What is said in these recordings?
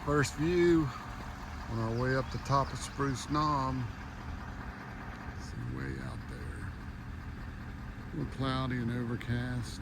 First view on our way up the top of Spruce Knob. See way out there. A little cloudy and overcast.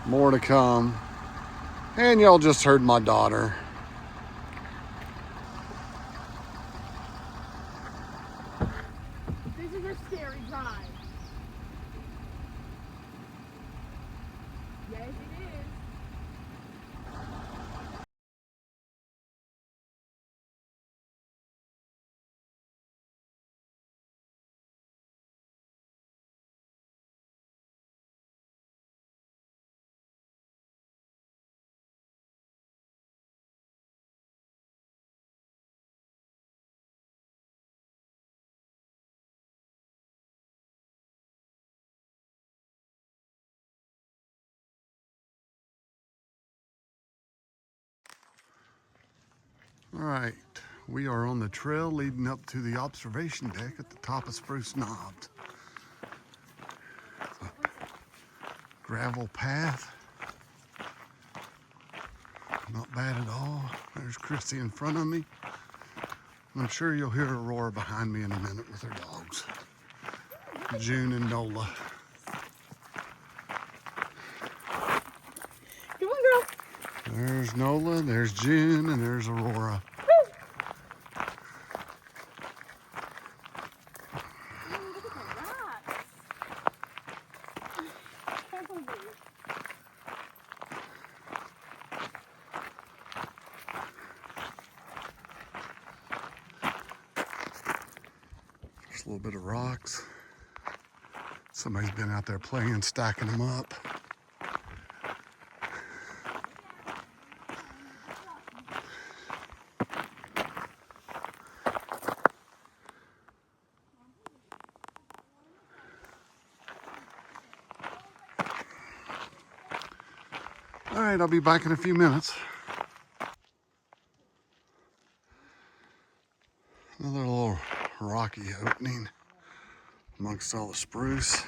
More to come. And y'all just heard my daughter. This is a scary ride. Yes, it is. All right, we are on the trail leading up to the observation deck at the top of Spruce Knob. Gravel path. Not bad at all. There's Christy in front of me. I'm sure you'll hear a roar behind me in a minute with her dogs. June and Nola. Come on, girl. There's Nola, there's June, and there's Aurora. There's a little bit of rocks. Somebody's been out there playing, stacking them up. All right, I'll be back in a few minutes. Another little rocky opening amongst all the spruce.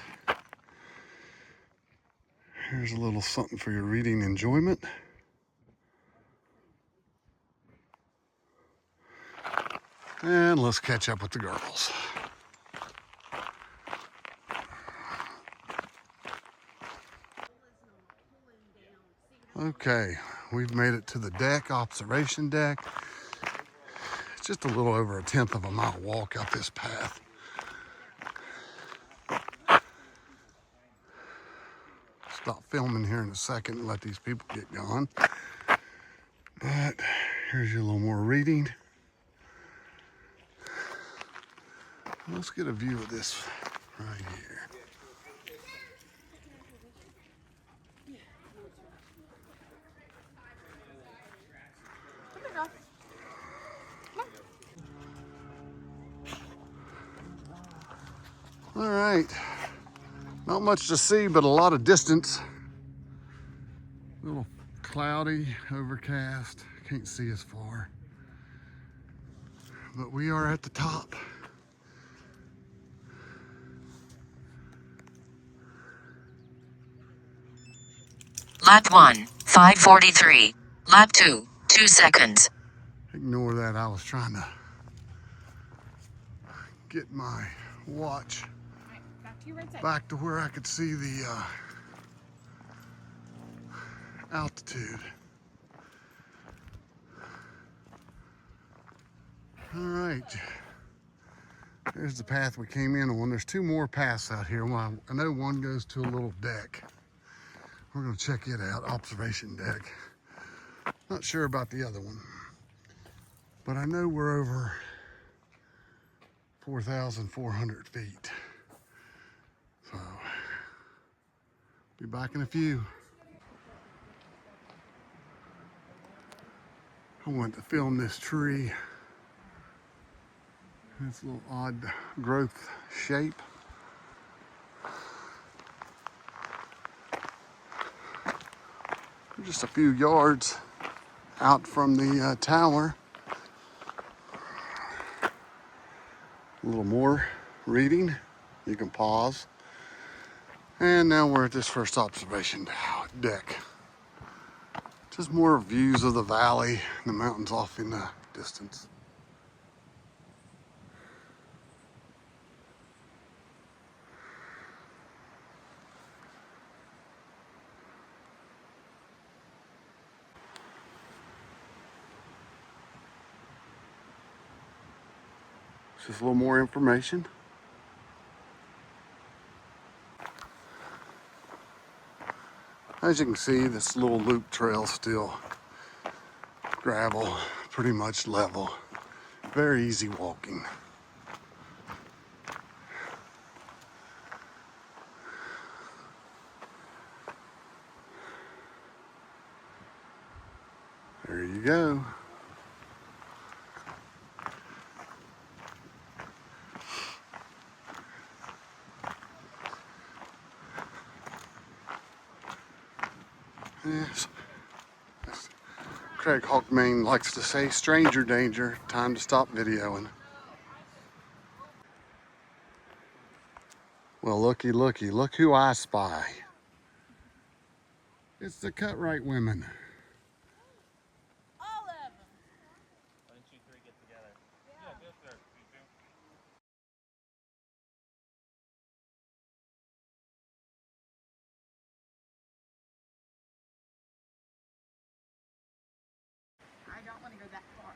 Here's a little something for your reading enjoyment. And let's catch up with the girls. Okay, we've made it to the deck, observation deck. It's just a little over 1/10 of a mile walk up this path. Stop filming here in a second and let these people get gone. But here's your little more reading. Let's get a view of this right here. All right, not much to see, but a lot of distance. A little cloudy, overcast, can't see as far. But we are at the top. Lap 1, 5:43. Lap 2, 2 seconds. Ignore that, I was trying to get my watch back to where I could see the altitude. All right, there's the path we came in on. There's 2 more paths out here. Well, I know one goes to a little deck. We're gonna check it out, observation deck. Not sure about the other one, but I know we're over 4,400 feet. So, be back in a few. I want to film this tree. It's a little odd growth shape. Just a few yards out from the tower. A little more reading. You can pause. And now we're at this first observation deck. Just more views of the valley and the mountains off in the distance. Just a little more information. As you can see, this little loop trail still gravel, pretty much level. Very easy walking. There you go. Yes. As Craig Hawkman likes to say, stranger danger, time to stop videoing. Well, looky, looky, look who I spy. It's the Cutright women. All of them. Why don't you three get together? Yeah, go for it. You two. I don't want to go that far.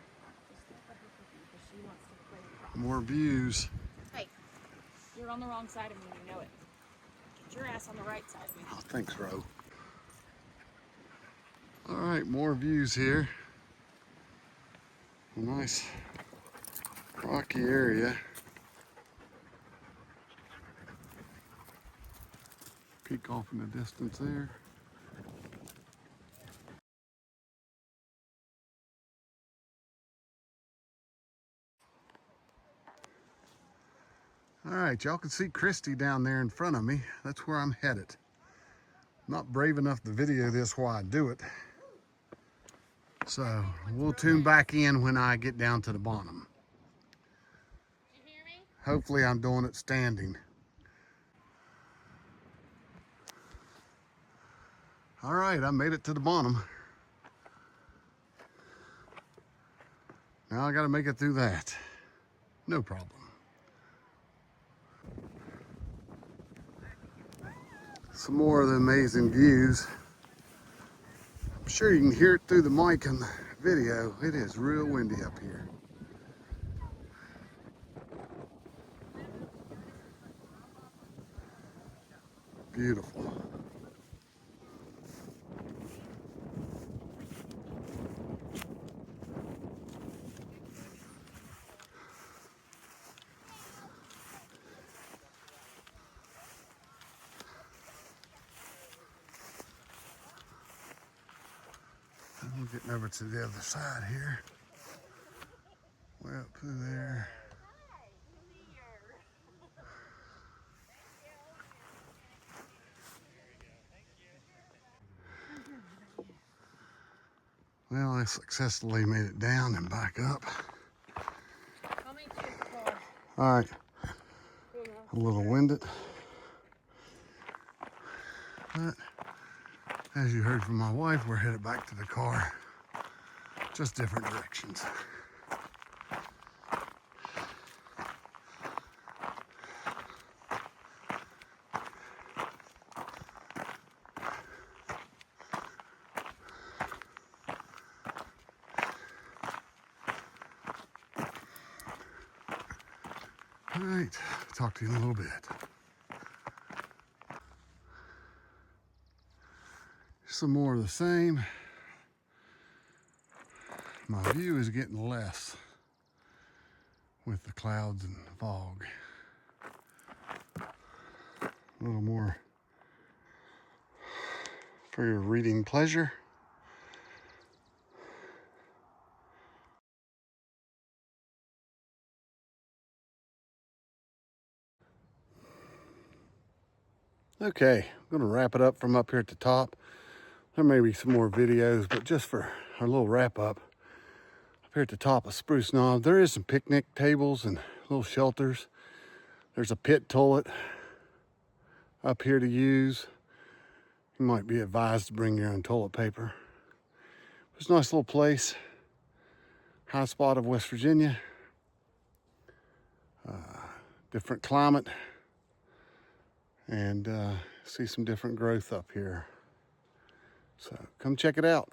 Just let her because she wants to play across. More views. Hey, you're on the wrong side of me. You know it. Get your ass on the right side of me. Oh, thanks, Ro. All right, more views here. A nice rocky area. Peek off in the distance there. All right, y'all can see Christy down there in front of me. That's where I'm headed. I'm not brave enough to video this while I do it. So we'll tune back in when I get down to the bottom. Did you hear me? Hopefully I'm doing it standing. All right, I made it to the bottom. Now I gotta make it through that. No problem. Some more of the amazing views. I'm sure you can hear it through the mic and the video. It is real windy up here. Beautiful. I'm getting over to the other side here. Way up through there. Well, I successfully made it down and back up. I'll meet you at the car. All right, a little winded. But as you heard from my wife, we're headed back to the car. Just different directions. All right, talk to you in a little bit. Some more of the same. My view is getting less with the clouds and fog. A little more for your reading pleasure. Okay, I'm gonna wrap it up from up here at the top. There may be some more videos, but just for our little wrap up here at the top of Spruce Knob, there is some picnic tables and little shelters. There's a pit toilet up here to use. You might be advised to bring your own toilet paper. It's a nice little place. High spot of West Virginia. Different climate. And see some different growth up here. So come check it out.